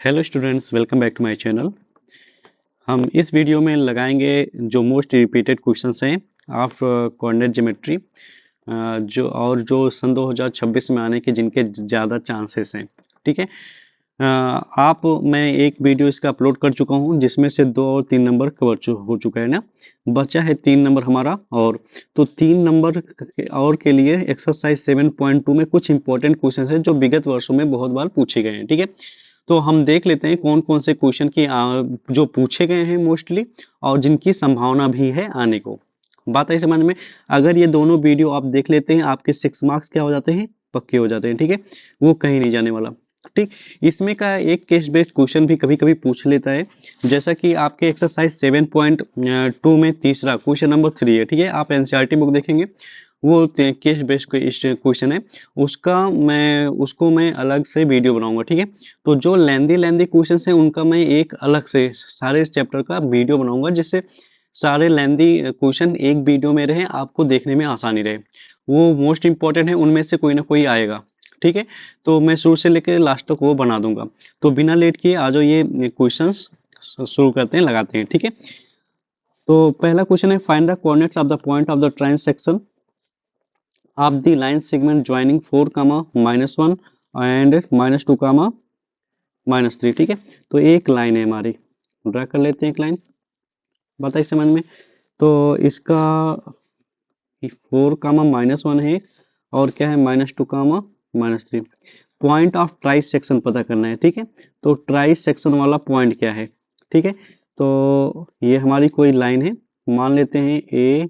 Hello students, welcome back to my channel. हम इस video में लगाएंगे जो मोस्ट रिपीटेड क्वेश्चंस हैं ऑफ कोऑर्डिनेट ज्योमेट्री, जो सन 2026 में आने के जिनके ज़्यादा चांसेस हैं। ठीक है। मैं एक वीडियो इसका अपलोड कर चुका हूं जिसमें से 2 और 3 नंबर हो चुका है ना। बचा है 3 नंबर हमारा। और तो 3 नंबर और के लिए एक्सरसाइज 7.2 में कुछ इंपॉर्टेंट क्वेश्चन हैं जो विगत वर्षों में बहुत बार पूछे गए हैं। ठीक है। तो हम देख लेते हैं कौन कौन से क्वेश्चन की जो पूछे गए हैं मोस्टली, और जिनकी संभावना भी है आने को। बात आई समझ में। अगर ये दोनों वीडियो आप देख लेते हैं, आपके 6 मार्क्स क्या हो जाते हैं, पक्के हो जाते हैं। ठीक है, वो कहीं नहीं जाने वाला। ठीक। इसमें का एक केस बेस्ड क्वेश्चन भी कभी कभी पूछ लेता है, जैसा कि आपके एक्सरसाइज 7.2 में तीसरा क्वेश्चन नंबर 3 है। ठीक है, आप एनसीईआरटी बुक देखेंगे, वो केस बेस्ड क्वेश्चन है। उसको मैं अलग से वीडियो बनाऊंगा। ठीक है। तो जो लेंदी क्वेश्चन हैं उनका मैं एक अलग से सारे चैप्टर का वीडियो बनाऊंगा, जिससे सारे लेंदी क्वेश्चन एक वीडियो में रहे, आपको देखने में आसानी रहे। वो मोस्ट इंपॉर्टेंट है, उनमें से कोई ना कोई आएगा। ठीक है। तो मैं शुरू से लेकर लास्ट तक वो बना दूंगा। तो बिना लेट किए आज ये क्वेश्चंस शुरू करते हैं, लगाते हैं। ठीक है। तो पहला क्वेश्चन है, find the coordinates of the point of the transaction of the line segment joining 4 comma -1 and -2 comma -3। ठीक है। तो एक लाइन है हमारी, ड्रा कर लेते हैं एक लाइन। बताइए समझ में। तो इसका 4 कामा -1 है, और क्या है -2 कामा -3। पॉइंट ऑफ ट्राई सेक्शन पता करना है। ठीक है। तो ट्राई सेक्शन वाला पॉइंट क्या है। ठीक है। तो ये हमारी कोई लाइन है, मान लेते हैं ए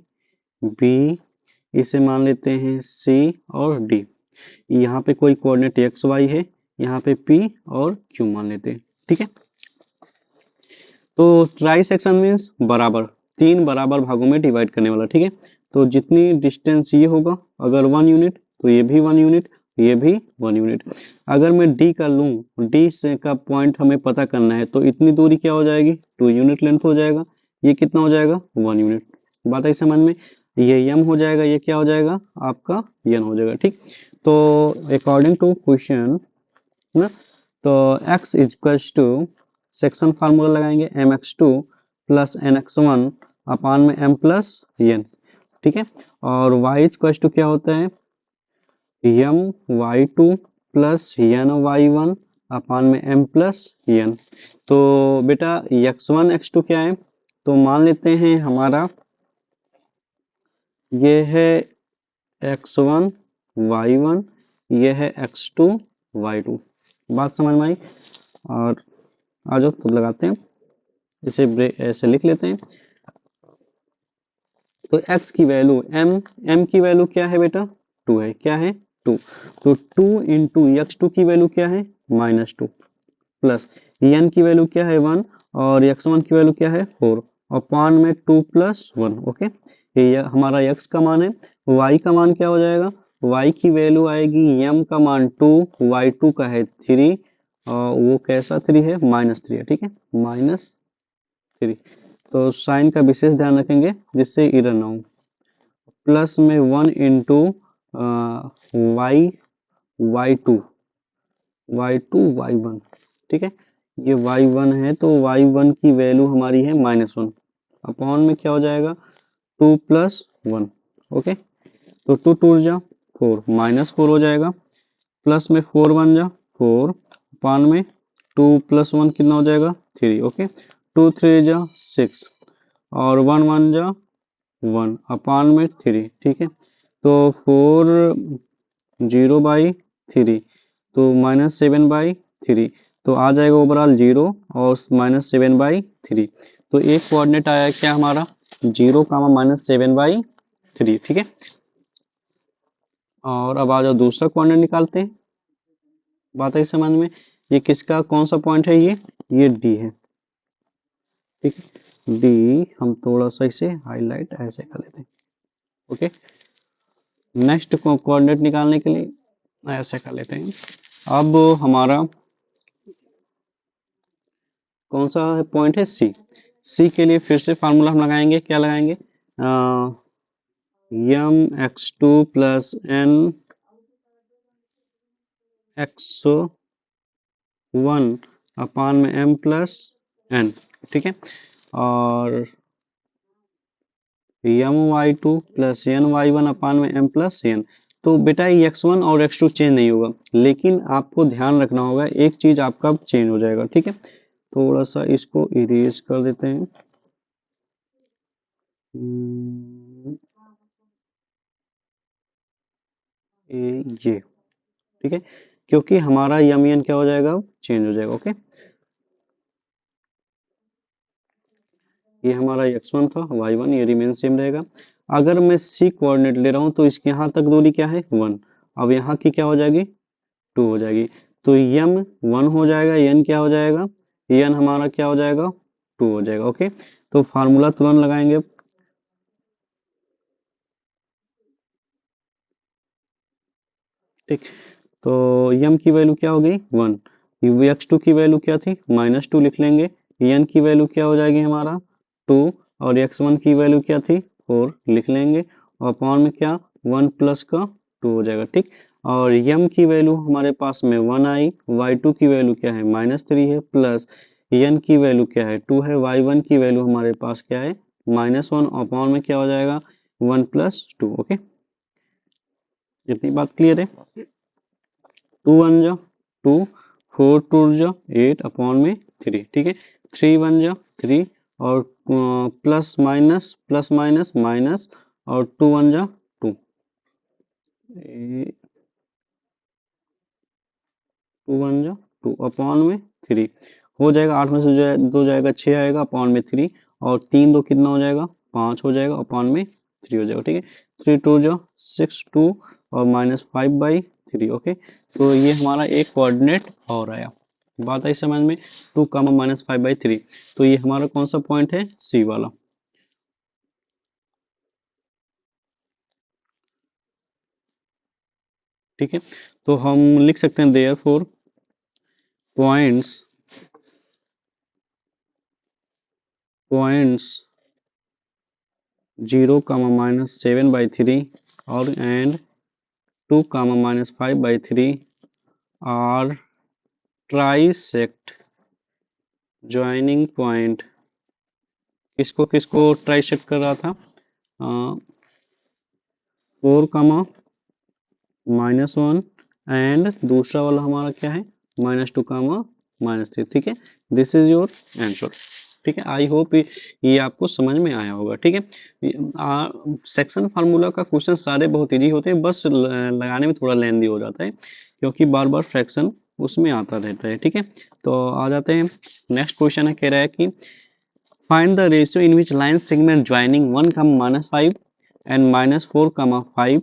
बी, इसे मान लेते हैं सी और डी। यहाँ पे कोई कोऑर्डिनेट एक्स वाई है, यहाँ पे पी और क्यू मान लेते हैं। ठीक है। तो ट्राई सेक्शन मीन्स बराबर, 3 बराबर भागों में डिवाइड करने वाला। ठीक है। तो जितनी डिस्टेंस ये होगा, अगर 1 यूनिट तो ये भी 1 यूनिट, ये भी 1 यूनिट। अगर मैं डी का लूं, डी से का पॉइंट हमें पता करना है, तो इतनी दूरी क्या हो जाएगी, 2 यूनिट लेंथ हो जाएगा। ये कितना हो जाएगा, 1 यूनिट। बात आई समझ में। ये यम हो जाएगा, ये क्या हो जाएगा आपका, यन हो जाएगा। ठीक। तो अकॉर्डिंग टू क्वेश्चन ना, तो x equals to, section formula लगाएंगे mx2 प्लस nx1 अपान में m प्लस n। ठीक है। और y इक्वल्स टू क्या होता है, m y2 plus n y1 अपान में m प्लस n। तो बेटा x1 x2 क्या है, तो मान लेते हैं हमारा ये है x1 y1, ये है x2 y2। बात समझ में आई। और आ जाओ तो लगाते हैं, इसे ऐसे लिख लेते हैं। तो x की वैल्यू m की वैल्यू क्या है बेटा, 2 है। क्या है, 2। तो 2 इंटू x2 की वैल्यू क्या है, -2 प्लस n की वैल्यू क्या है, 1, और x1 की वैल्यू क्या है, 4, और पान में 2 प्लस 1। ओके। ये हमारा x का मान है। y का मान क्या हो जाएगा, y की वैल्यू आएगी, m का मान 2, y2 का है 3, और वो कैसा 3 है, -3 है। ठीक है, -3। तो साइन का विशेष ध्यान रखेंगे जिससे इरर ना हो। प्लस में 1 into Y two Y one. ठीक है। ये y1 है, तो y1 की वैल्यू हमारी है -1, अपॉन में क्या हो जाएगा, 2 प्लस 1। ओके। तो 2 टू जा 4, -4 हो जाएगा, प्लस में 4 1 जा 4, अपॉन में 2 प्लस 1 कितना हो जाएगा, 3। ओके। 2 3 जा 6, और 1 1 जा 1 अपान में 3। ठीक है। तो 4 0/3, तो -7/3। तो आ जाएगा ओवरऑल 0 और -7/3। तो एक कोऑर्डिनेट आया क्या हमारा, 0 -7/3। ठीक है। और अब आ जाओ दूसरा कोऑर्डिनेट निकालते हैं। बात है समझ में। ये किसका कौन सा पॉइंट है, ये डी है। ठीक है। डी हम थोड़ा सा इसे हाईलाइट ऐसे कर लेते हैं। ओके। नेक्स्ट कोऑर्डिनेट निकालने के लिए ऐसे कर लेते हैं। अब हमारा कौन सा पॉइंट है, सी। सी के लिए फिर से फार्मूला हम लगाएंगे, क्या लगाएंगे, यम x2 प्लस n x1 अपान में m प्लस n, ठीक है, और M Y two plus N Y one upon में m प्लस n। तो बेटा ये x1 और x2 चेंज नहीं होगा, लेकिन आपको ध्यान रखना होगा एक चीज आपका चेंज हो जाएगा, ठीक है। थोड़ा सा इसको इरेज कर देते हैं। ये ठीक है, क्योंकि हमारा यम एन क्या हो जाएगा, चेंज हो जाएगा। ओके, ये हमारा x1 था, y1 ये रिमेन सेम रहेगा। अगर मैं c कोऑर्डिनेट ले रहा हूँ तो इसके यहाँ तक दूरी क्या है, 1। अब यहाँ की क्या हो जाएगी, 2 हो जाएगी। तो यम 1 हो जाएगा, n क्या हो जाएगा, n हमारा क्या हो जाएगा, 2 हो जाएगा। ओके, तो फार्मूला तुरंत लगाएंगे अब। ठीक, तो यम की वैल्यू क्या हो गई, 1। x2 की वैल्यू क्या थी, -2 लिख लेंगे। n की वैल्यू क्या हो जाएगी हमारा, 2, और x1 की वैल्यू क्या थी, 4 लिख लेंगे, और अपॉन में क्या, 1 प्लस का 2 हो जाएगा। ठीक, और m की वैल्यू हमारे पास में 1 आई, y2 की वैल्यू क्या है, -3 है, प्लस n की वैल्यू क्या है, 2 है, y1 की वैल्यू हमारे पास क्या है, -1, अपॉन में क्या हो जाएगा, 1 प्लस 2। ओके, इतनी बात क्लियर है। 2 1 जा 2, 4 2 जा 8 अपॉन में 3, ठीक है। 3 1 जा 3, और प्लस माइनस माइनस, और 2 1 जा 2, 2 1 जा 2 अपॉन में 3 हो जाएगा। 8 में से जो है 2 जाएगा, 6 आएगा, अपॉन में 3, और 3 2 कितना हो जाएगा, 5 हो जाएगा, अपॉन में 3 हो जाएगा। ठीक है, 3 2 जा 6 2, और -5/3। ओके, तो ये हमारा एक कोऑर्डिनेट और आया। बात आई समझ में, 2 -5/3। तो ये हमारा कौन सा पॉइंट है, सी वाला। ठीक है, तो हम लिख सकते हैं देयरफॉर पॉइंट्स पॉइंट्स 0, -7/3 और and 2, -5/3 are trisect joining point। किसको किसको ट्राइसेक्ट कर रहा था, 4, -1, एंड दूसरा वाला हमारा क्या है, -2, -3। ठीक है, दिस इज योर आंसर। ठीक है, आई होप ये आपको समझ में आया होगा। ठीक है, सेक्शन फार्मूला का क्वेश्चन सारे बहुत इजी होते हैं, बस लगाने में थोड़ा लेंदी हो जाता है, क्योंकि बार बार फ्रैक्शन उसमें आता रहता है। ठीक है, तो आ जाते हैं, नेक्स्ट क्वेश्चन है, कह रहा है कि find the ratio in which line segment joining 1, -5 and -4, 5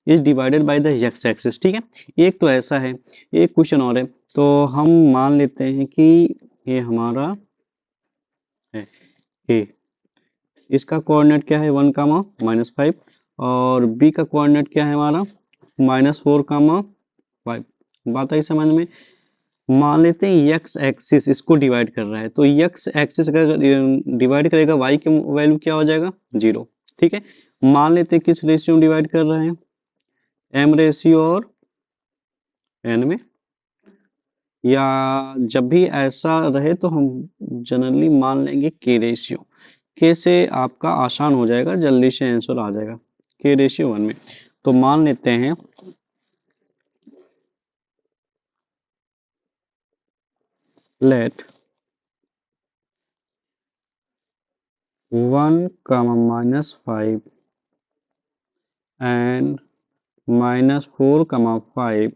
is divided by the x axis. ठीक है, एक तो ऐसा है, एक क्वेश्चन और है। तो हम मान लेते हैं कि ये हमारा है ए, इसका कोऑर्डिनेट क्या है, 1, -5, और बी का कोऑर्डिनेट क्या है हमारा, -4, 5। बात आई समझ में। मान लेते हैं एक्स एक्सिस इसको डिवाइड कर रहा है, तो एक्स एक्सिस अगर डिवाइड करेगा, वाई की वैल्यू क्या हो जाएगा, 0। ठीक है, मान लेते हैं किस रेशियो में डिवाइड कर रहे हैं, एम रेशियो और एन में, या जब भी ऐसा रहे तो हम जनरली मान लेंगे के रेशियो। के से आपका आसान हो जाएगा, जल्दी से आंसर आ जाएगा, के रेशियो 1 में। तो मान लेते हैं late 1, -5 and -4, 5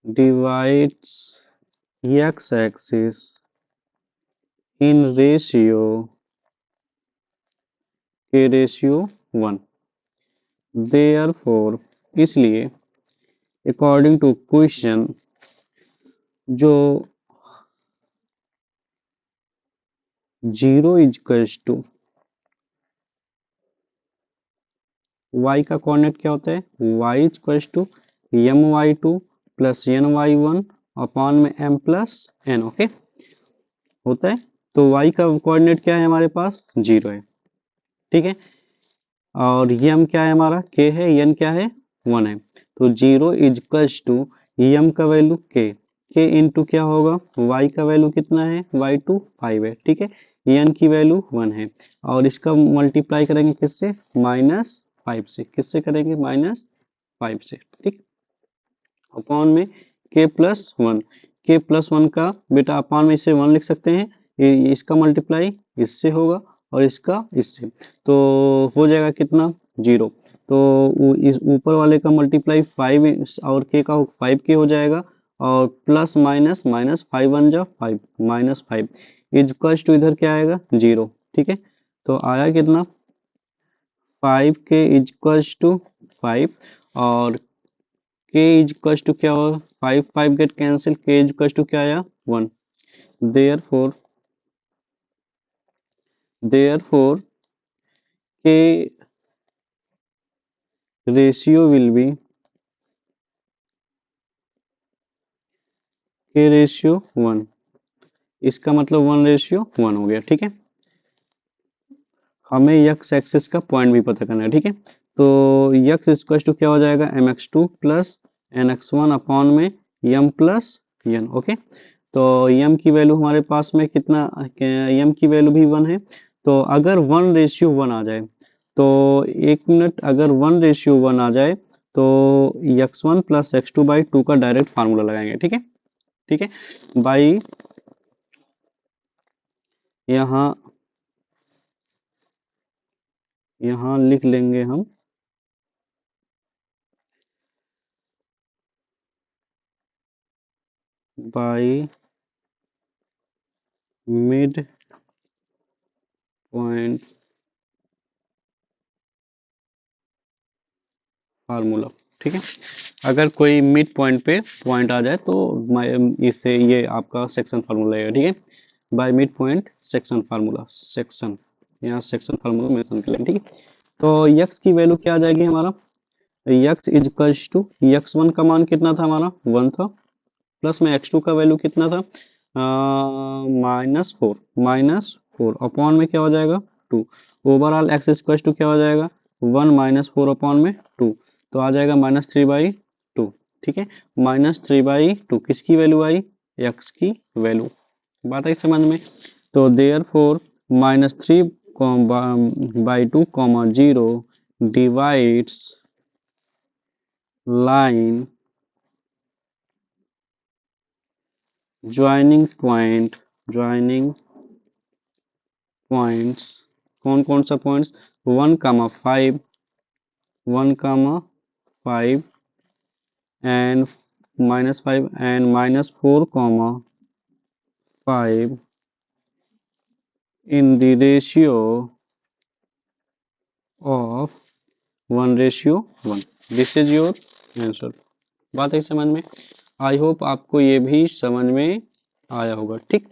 divides x-axis in ratio के रेशियो 1। Therefore, इसलिए अकॉर्डिंग टू क्वेश्चन, जो 0 इजकल्स टू y का कोऑर्डिनेट क्या होता है, y इजकल्स टू my2 प्लस ny1 अपॉन में m प्लस n। ओके, होता है। तो y का कोऑर्डिनेट क्या है हमारे पास, 0 है। ठीक है, और यम क्या है हमारा, k है, n क्या है, 1 है। तो 0 इजकल्स टू यम का वैल्यू k, के इंटू क्या होगा, y का वैल्यू कितना है, y2 5 है, ठीक है, n की वैल्यू 1 है, और इसका मल्टीप्लाई करेंगे किससे, -5 से, किससे करेंगे, -5 से, ठीक, अपॉन में k+1, k+1 का बेटा अपॉन में इसे 1 लिख सकते हैं, ये इसका मल्टीप्लाई इससे होगा और इसका इससे, तो हो जाएगा कितना, 0, तो इस ऊपर वाले का मल्टीप्लाई 5 और k का 5k हो जाएगा, और प्लस माइनस माइनस 5 1 जा 5 -5 इजक्वल्स टू इधर क्या आएगा, 0, ठीक है, तो आया कितना, 5k इजक्वल्स टू 5, और k इजक्वल्स टू क्या होगा, 5 5 get cancel, k equals to क्या आया, 1, therefore k ratio will be k ratio 1, इसका मतलब 1:1 हो गया, ठीक है, हमें x एक्सिस का पॉइंट भी पता करना है, ठीक है, तो x इक्वल टू क्या हो जाएगा, mx2 प्लस nx1 अपॉन में m प्लस n, ओके, तो m की वैल्यू हमारे पास में कितना, m की वैल्यू भी 1 है, तो अगर 1:1 आ जाए, तो एक मिनट, अगर 1:1 आ जाए तो x1 प्लस x2/2 का डायरेक्ट फार्मूला लगाएंगे, ठीक है, ठीक है, बाई यहाँ यहाँ लिख लेंगे हम बाई मिड पॉइंट फार्मूला, ठीक है, अगर कोई मिड पॉइंट पे पॉइंट आ जाए तो इससे ये आपका सेक्शन फार्मूला है, ठीक है, by mid point section formula, section, यहाँ सेक्शन फार्मूला मेंशन कर लेंगे, ठीक है, तो x की वैल्यू क्या आ जाएगी हमारा, x is equals to x1 का मान कितना था हमारा, 1 था, प्लस में x2 का वैल्यू कितना था, -4 अपॉन में क्या हो जाएगा, 2, ओवरऑल x इक्वल टू क्या हो जाएगा, 1 -4 अपॉन में 2, तो आ जाएगा -3/2, ठीक है, -3/2 किसकी वैल्यू आई, x की वैल्यू, बात आई समझ में, तो therefore -3/2, 0 divides line joining points, कौन कौन सा points, 1,5 and -5 and -4,5 in the ratio of 1:1, this is your answer, बात है समझ में, आई होप आपको ये भी समझ में आया होगा, ठीक,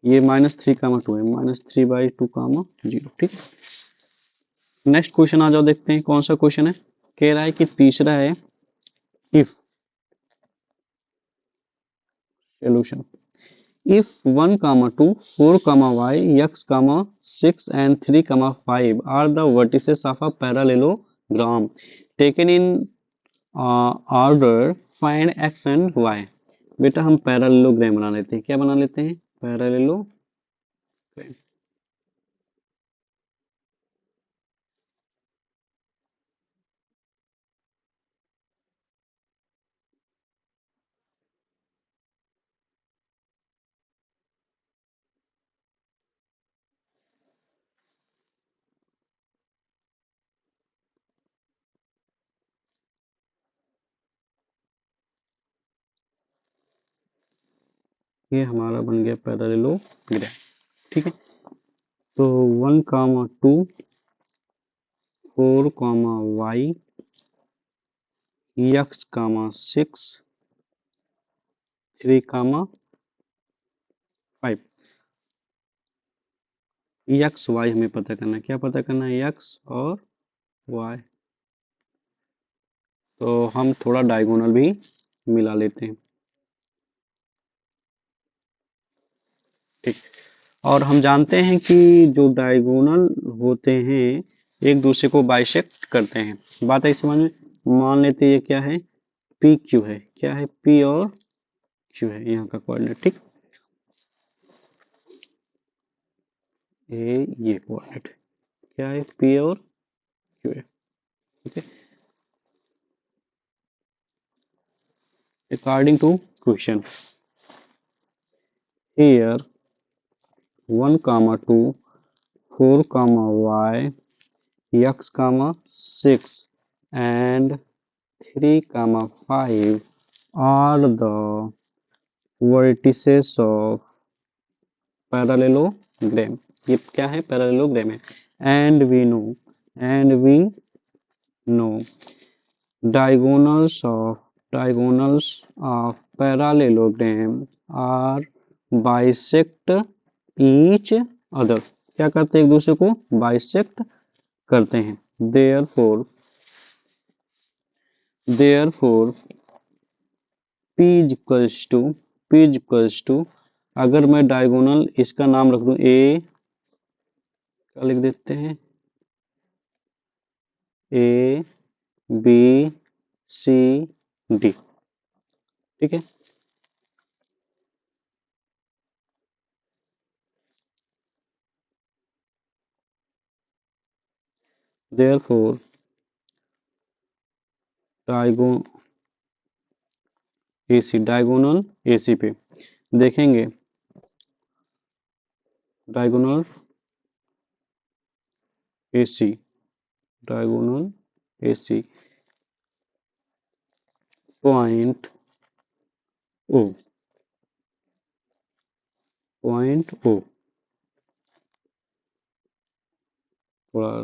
ये -3,2 है, -3/2, 0, ठीक, नेक्स्ट क्वेश्चन आ जाओ, देखते हैं कौन सा क्वेश्चन है, कह रहा है कि तीसरा है, if solution, if 1, 2, 4, y, x, 6 and 3, 5 are the vertices of a parallelogram taken in order, find x and y, बेटा हम पैरेललोग्राम बना लेते हैं, क्या बना लेते हैं, पैरेललोग्राम, ये हमारा बन गया पैरेललोग्राम, ठीक है, तो 1, 2, 4, y, x, 6, 3, 5, एक्स वाई हमें पता करना है, क्या पता करना है, एक्स और वाई, तो हम थोड़ा डायगोनल भी मिला लेते हैं, ठीक, और हम जानते हैं कि जो डायगोनल होते हैं एक दूसरे को बाइसेक्ट करते हैं। बात है समझ में। मान लेते हैं ये क्या है, पी क्यू है, क्या है, पी और क्यू है यहाँ का कोऑर्डिनेट, ठीक। ये कोऑर्डिनेट क्या है, पी और क्यू है, ठीक है। According to question, here 1, 2, 4, y, x, 6 and 3, 5 are the vertices of parallelogram। ये क्या है, पैरेललोग्राम है। and we know diagonals of parallelogram are bisect each other। क्या करते हैं, एक दूसरे को बाइसेक्ट करते हैं। therefore p इक्वल्स टू अगर मैं डायगोनल इसका नाम रख दूं ए, क्या लिख देते हैं, ए बी सी डी, ठीक है। therefore डायगोनल एसी पे देखेंगे, डायगोनल एसी पॉइंट ओ, थोड़ा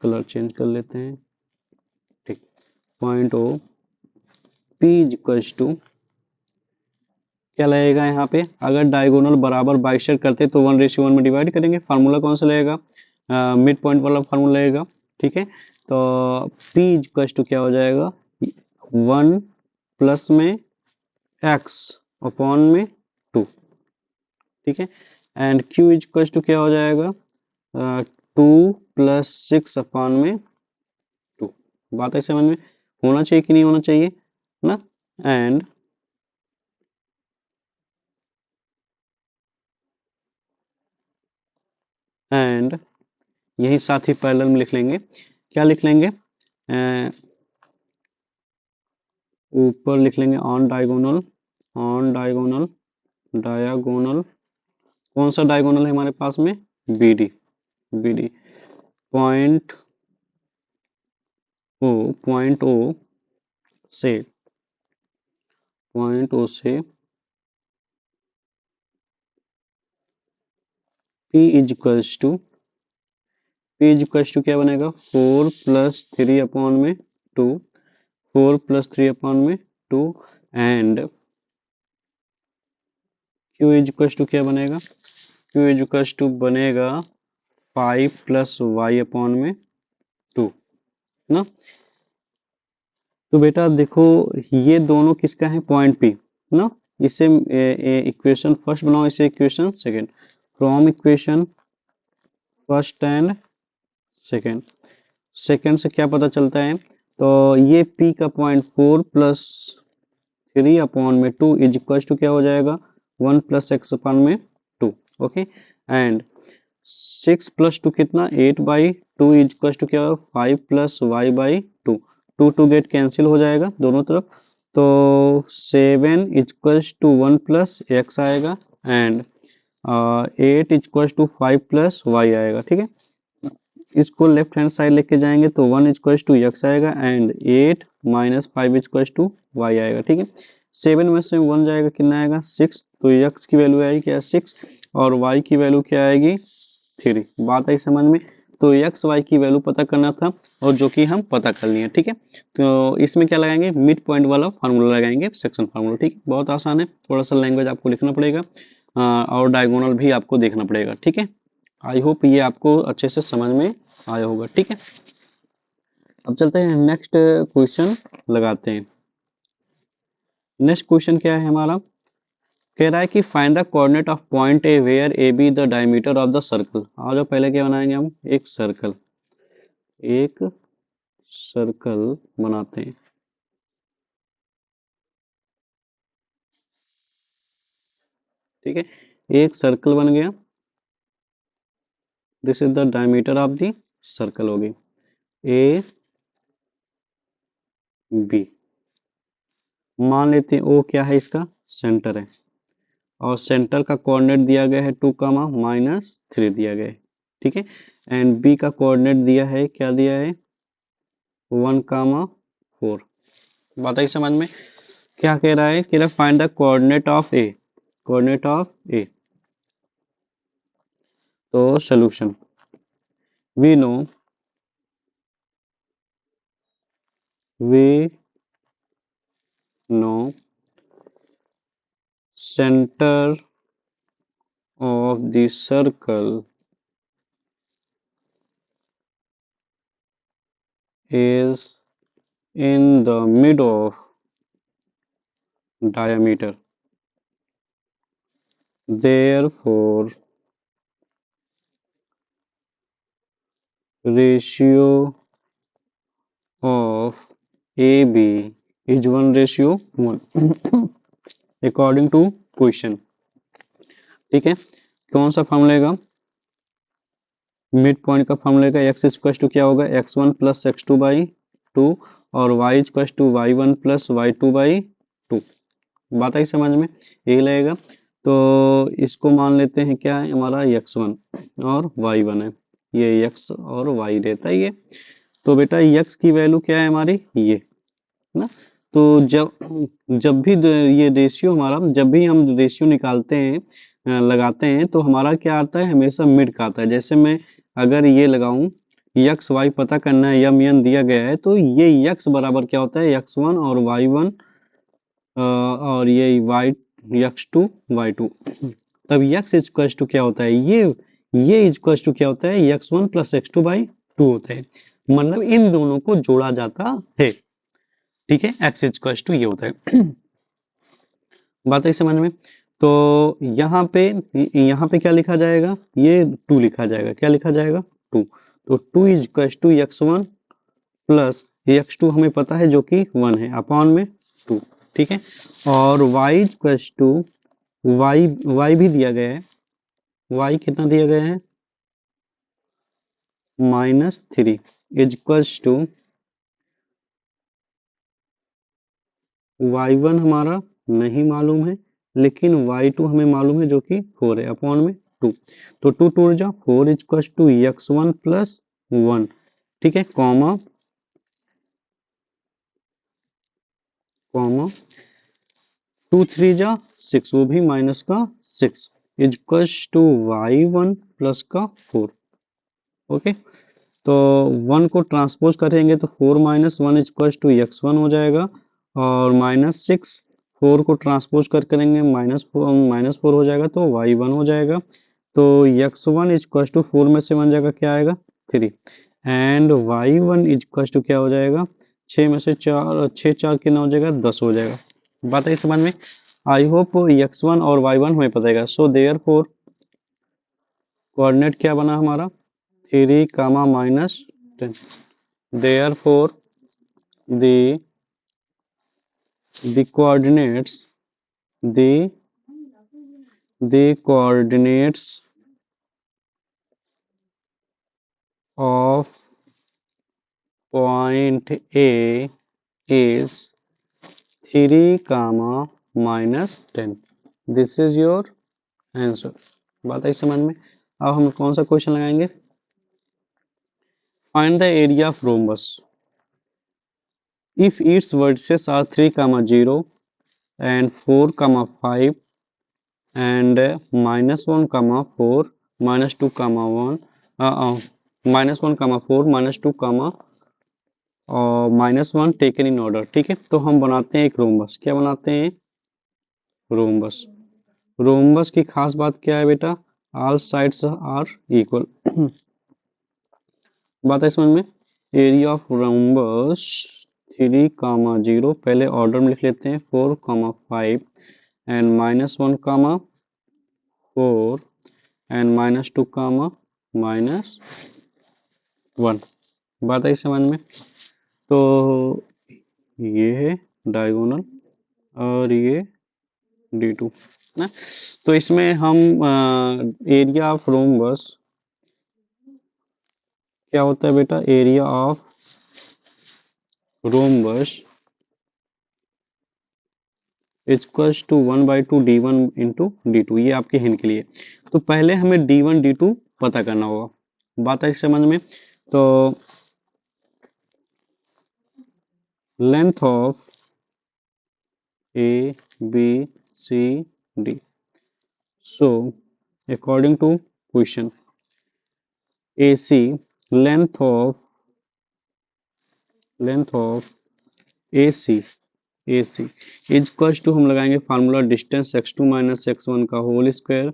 कलर चेंज कर लेते हैं, ठीक। Point O, P equals to क्या लगेगा यहाँ पे, अगर डायगोनल बराबर बाइसेक्ट करते तो 1:1 में डिवाइड करेंगे। फार्मूला कौन सा लगेगा, मिड पॉइंट वाला फार्मूला लगेगा, ठीक है। तो P इक्वल्स टू क्या हो जाएगा, 1 प्लस में x अपॉन में 2, ठीक है। एंड Q इक्वल्स टू क्या हो जाएगा, 2 प्लस 6 अपॉन में 2। बात है समझ में, होना चाहिए कि नहीं होना चाहिए ना। एंड यही साथ ही पैरेलल में लिख लेंगे, क्या लिख लेंगे, ऊपर लिख लेंगे ऑन डायगोनल कौन सा डायगोनल है हमारे पास में, बी डी पॉइंट ओ से P इक्वल्स टू क्या बनेगा, 4 प्लस 3 अपॉन में 2, 4 प्लस 3 अपॉन में 2 एंड Q इक्वल्स टू क्या बनेगा, Q इक्वल्स टू बनेगा 5 प्लस y अपॉन में 2 ना। तो बेटा देखो ये दोनों किसका है, पॉइंट P ना। इसे इक्वेशन फर्स्ट बनाओ, इसे equation second. From equation first and second से क्या पता चलता है, तो ये P का पॉइंट 4 प्लस 3 अपॉन में 2 इज इक्वल टू क्या हो जाएगा, 1 प्लस एक्स अपॉन में 2, ओके। एंड 6 प्लस 2 कितना, 8/2 इज इक्वल टू क्या, 5 plus Y by 2 two get cancel हो जाएगा दोनों तरफ, तो 7 इक्वल्स टू 1 प्लस एक्स आएगा and 8 equals to 5 plus Y आएगा, ठीक है। इसको लेफ्ट हैंड साइड लेके जाएंगे तो 1 इक्वल्स टू एक्स आएगा and 8 minus 5 equals to Y आएगा, ठीक है। 7 में से 1 जाएगा, कितना आएगा, 6, तो एक्स की वैल्यू आएगी क्या, 6 और वाई की वैल्यू क्या आएगी, 3। बात आई समझ में। तो एक्स वाई की वैल्यू पता करना था और जो कि हम पता कर लिए, ठीक है। तो इसमें क्या लगाएंगे, मिड पॉइंट वाला फार्मूला लगाएंगे, सेक्शन फार्मूला, ठीक है। बहुत आसान है, थोड़ा सा लैंग्वेज आपको लिखना पड़ेगा और डायगोनल भी आपको देखना पड़ेगा, ठीक है। आई होप ये आपको अच्छे से समझ में आया होगा, ठीक है। अब चलते हैं नेक्स्ट क्वेश्चन लगाते हैं। नेक्स्ट क्वेश्चन क्या है हमारा, कह रहा है कि find the coordinate of point A where A B the diameter of the circle. आओ जो पहले क्या बनाएंगे हम, एक सर्कल, एक सर्कल बनाते हैं। ठीक है, एक सर्कल बन गया। This is the diameter of the circle होगी ए बी। मान लेते हैं ओ क्या है, इसका सेंटर है, और सेंटर का कोऑर्डिनेट दिया गया है 2, -3 दिया गया है। ठीक है, एंड बी का कोऑर्डिनेट दिया है, क्या दिया है, 1, 4। बात आई समझ में? क्या कह रहा है, कह रहा है find the coordinate of A, coordinate of A. तो solution, we know, we know center of the circle is in the mid of diameter. Therefore, ratio of AB is 1:1 according to question. ठीक है, कौन सा formula लेगा, mid point का formula लेगा, x equal to क्या होगा, x1 + x2/2 और y equal to y1 + y2/2। बात आई समझ में, यही लगेगा। तो इसको मान लेते हैं क्या है हमारा, x1 और y1 है, ये x और y रहता है ये। तो बेटा x की वैल्यू क्या है हमारी, ये ना। तो जब जब भी ये रेशियो हमारा, जब भी हम रेशियो निकालते हैं, लगाते हैं, तो हमारा क्या आता है, हमेशा मिड का आता है। जैसे मैं अगर ये लगाऊं, एक्स वाई पता करना है, यम एन दिया गया है, तो ये x बराबर क्या होता है, x1 और y1, और ये y x2 y2। तब x इक्वल टू क्या होता है, ये इक्वल टू क्या होता है, x1 + x2/2 होता है। मतलब इन दोनों को जोड़ा जाता है। ठीक है, x इक्वल टू ये होता है। बात है समझ में? तो यहाँ पे क्या लिखा जाएगा, ये 2 लिखा जाएगा, क्या लिखा जाएगा, 2। तो 2 equal to x1 plus x2 हमें पता है जो कि 1 है, अपॉन में 2। ठीक है, और y इक्वल टू y भी दिया गया है, y कितना दिया गया है, -3 इक्वल टू y1 हमारा नहीं मालूम है, लेकिन y2 हमें मालूम है जो कि 4 है, अपॉन में 2। तो 2 2 जा 4 इक्वल टू x1 + 1। ठीक है, कॉमा 2 3 जा 6, वो भी माइनस का 6 इक्वल टू y1 प्लस का 4। ओके, तो 1 को ट्रांसपोज करेंगे तो 4 - 1 इक्वल टू x1 हो जाएगा, और -6 4 को ट्रांसपोज करेंगे -4 हो जाएगा, तो y1 हो जाएगा। तो x1 इक्वल टू 4 में से 1 जाएगा, क्या आएगा, 3, एंड y1 इक्वल टू क्या हो जाएगा, 6 में से 4, 6 4 कितना हो जाएगा, 10 हो जाएगा। बात है समझ में? आई होप x1 और y1 हमें पता है। सो देयरफॉर कोऑर्डिनेट क्या बना हमारा, 3, -10। Therefore, the the coordinates the the coordinates of point A is 3, -10। This is your answer। बात आई समझ में? अब हम कौन सा क्वेश्चन लगाएंगे, find the area of rhombus if its vertices are 3, 0 and 4, 5 and -1, 4, -2, 1, -1, 4, -2, और -1 टेकन इन ऑर्डर। ठीक है, तो हम बनाते हैं एक रोम्बस। क्या बनाते हैं, रोम्बस। रोम्बस की खास बात क्या है बेटा, ऑल साइड्स आर इक्वल। बात है समझ में? एरिया ऑफ रोम्बस 3, 0, पहले ऑर्डर में लिख लेते हैं, 4, 5 एंड -1, 4 एंड -2, -1। बात आई समझ में। तो ये है डायगोनल और ये D2 ना। तो इसमें हम एरिया ऑफ रोम्बस क्या होता है बेटा, area of rhombus equals to 1/2 D1 into D2। ये आपके हिंट के लिए। तो पहले हमें D1 D2 पता करना होगा। बात आई समझ में। तो length of A B C D, so according to question AC length of AC is equals to, हम लगाएंगे formula distance x2 minus x1 का whole square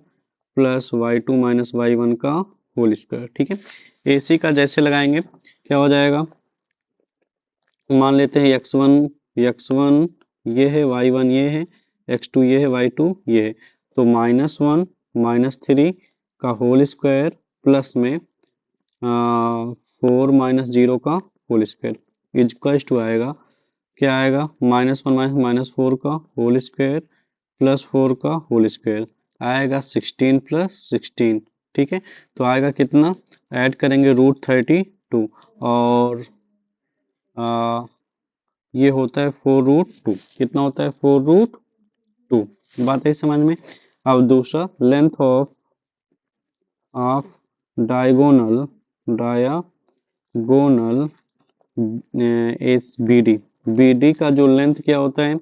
plus y2 minus y1 का होल स्क्वायर। ठीक है, AC का जैसे लगाएंगे क्या हो जाएगा, मान लेते हैं x1 ये है, y1 ये है, x2 ये है, y2 ये है। तो -1 -3 का होल स्क्वायर प्लस में 4 -0 का होल स्क्वायर इक्वल्स टू आएगा, क्या आएगा, -1 -4 का होल स्क्वायर प्लस 4 का होल स्क्वायर आएगा 16 + 16। ठीक है, तो आएगा कितना, ऐड करेंगे √32 और ये होता है 4√2। कितना होता है, 4√2। बात है समझ में। अब दूसरा length of diagonal S B D का जो लेंथ क्या होता है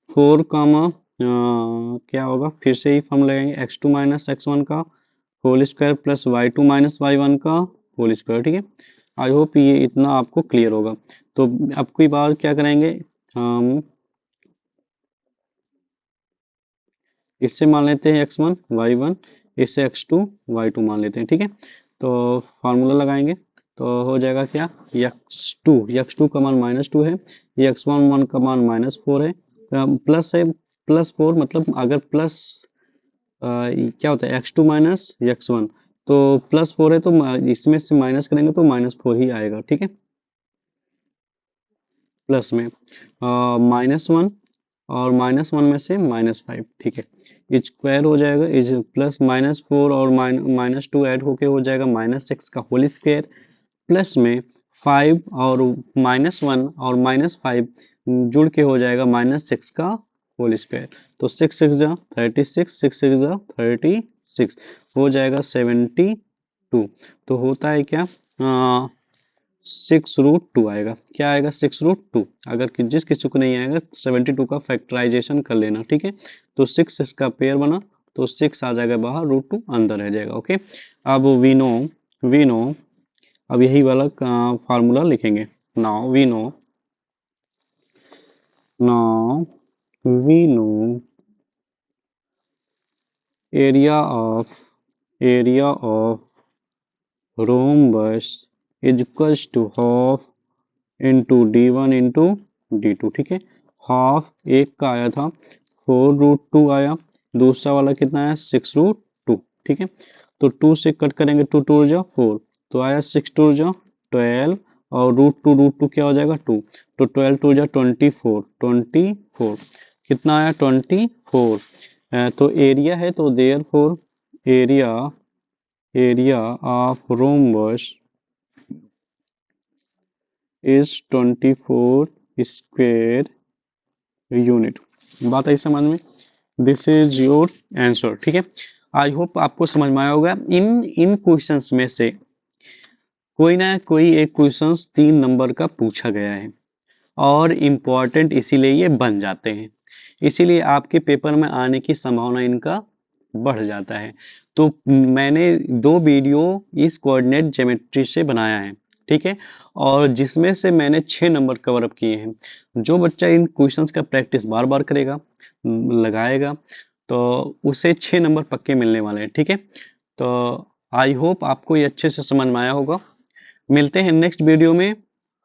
4 कामा क्या होगा, फिर से ही हम लगाएंगे x2 माइनस x1 का whole square plus y2 minus y1 का होल स्क्वायर। ठीक है, आई होप ये इतना आपको क्लियर होगा। तो अब की बार क्या करेंगे, हम इससे मान लेते हैं x1 y1, इससे x2 y2 मान लेते हैं। ठीक है, तो फार्मूला लगाएंगे तो हो जाएगा क्या, x2 का मान -2 है, ये x1 का मान -4 है, प्लस है, +4 मतलब अगर प्लस क्या होता है x2 माइनस x1, तो +4 है तो इसमें से माइनस करेंगे तो -4 ही आएगा। ठीक है, प्लस में -1 और -1 में से -5। ठीक है, स्क्वायर हो जाएगा, इज प्लस -4 और -2 ऐड होके हो जाएगा -6 का होल स्क्वायर प्लस में 5 और -1 और -5 जुड़ के हो जाएगा -6 का होल स्क्वायर। तो 6 6 जा 36, 6 6 जा 36 हो जाएगा 72। तो होता है क्या, 6√2 आएगा। क्या आएगा, 6√2। अगर जिस किसी को नहीं आएगा 72 का फैक्टराइजेशन कर लेना। ठीक है, तो 6 इसका पेयर बना तो 6 आ जाएगा बाहर, √2 अंदर रह जाएगा। ओके, अब वी नो अब यही वाला फार्मूला लिखेंगे। Now we know area of rhombus is equals to half into D1 into D2। ठीक है, हाफ एक का आया था 4√2 आया, दूसरा वाला कितना आया 6√2। ठीक है, तो 2 से कट करेंगे, 2 2 जा 4, तो आया 6 2 जा 12 और √2 क्या हो जाएगा 2, तो 12 2 जा 24 कितना आया 24। तो एरिया है तो therefore area of rhombus is 24 square unit. बात आई समझ में। This is your answer. ठीक है, आई होप आपको समझ में आया होगा। इन क्वेश्चंस में से कोई ना कोई एक क्वेश्चंस 3 नंबर का पूछा गया है और इम्पोर्टेंट इसीलिए ये बन जाते हैं, इसीलिए आपके पेपर में आने की संभावना इनका बढ़ जाता है। तो मैंने 2 वीडियो इस कोऑर्डिनेट ज्योमेट्री से बनाया है। ठीक है, और जिसमें से मैंने 6 नंबर कवर अप किए हैं। जो बच्चा इन क्वेश्चंस का प्रैक्टिस बार बार करेगा, लगाएगा, तो उसे 6 नंबर पक्के मिलने वाले हैं। ठीक है, तो आई होप आपको ये अच्छे से समझ में आया होगा। मिलते हैं नेक्स्ट वीडियो में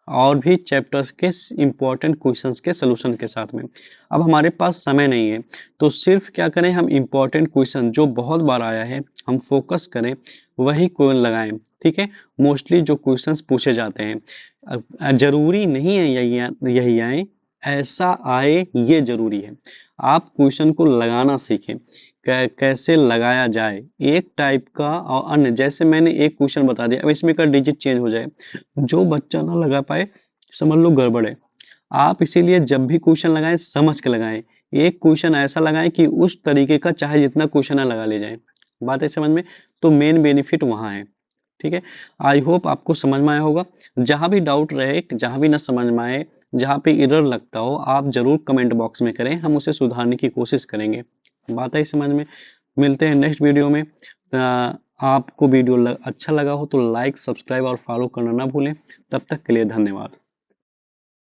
और भी चैप्टर्स के इम्पोर्टेंट क्वेश्चंस के सलूशन के साथ में। अब हमारे पास समय नहीं है, तो सिर्फ क्या करें, हम इम्पोर्टेंट क्वेश्चन जो बहुत बार आया है हम फोकस करें, वही क्वेश्चन लगाएं। ठीक है, मोस्टली जो क्वेश्चंस पूछे जाते हैं जरूरी नहीं है यही आए, ऐसा आए ये जरूरी है। आप क्वेश्चन को लगाना सीखें, कैसे लगाया जाए एक टाइप का और अन्य। जैसे मैंने एक क्वेश्चन बता दिया, अब इसमें का डिजिट चेंज हो जाए, जो बच्चा ना लगा पाए समझ लो गड़बड़ है। आप इसीलिए जब भी क्वेश्चन लगाएं समझ के लगाएं, एक क्वेश्चन ऐसा लगाएं कि उस तरीके का चाहे जितना क्वेश्चन है लगा ले जाए। बात है समझ में? तो मेन बेनिफिट वहां है। ठीक है, आई होप आपको समझ में आया होगा। जहां भी डाउट रहे, जहां भी ना समझ में आए, जहां पे एरर लगता हो, आप जरूर कमेंट बॉक्स में करें, हम उसे सुधारने की कोशिश करेंगे। बात आई समझ में? मिलते हैं नेक्स्ट वीडियो में। आपको वीडियो अच्छा लगा हो तो लाइक, सब्सक्राइब और फॉलो करना ना भूलें। तब तक के लिए धन्यवाद।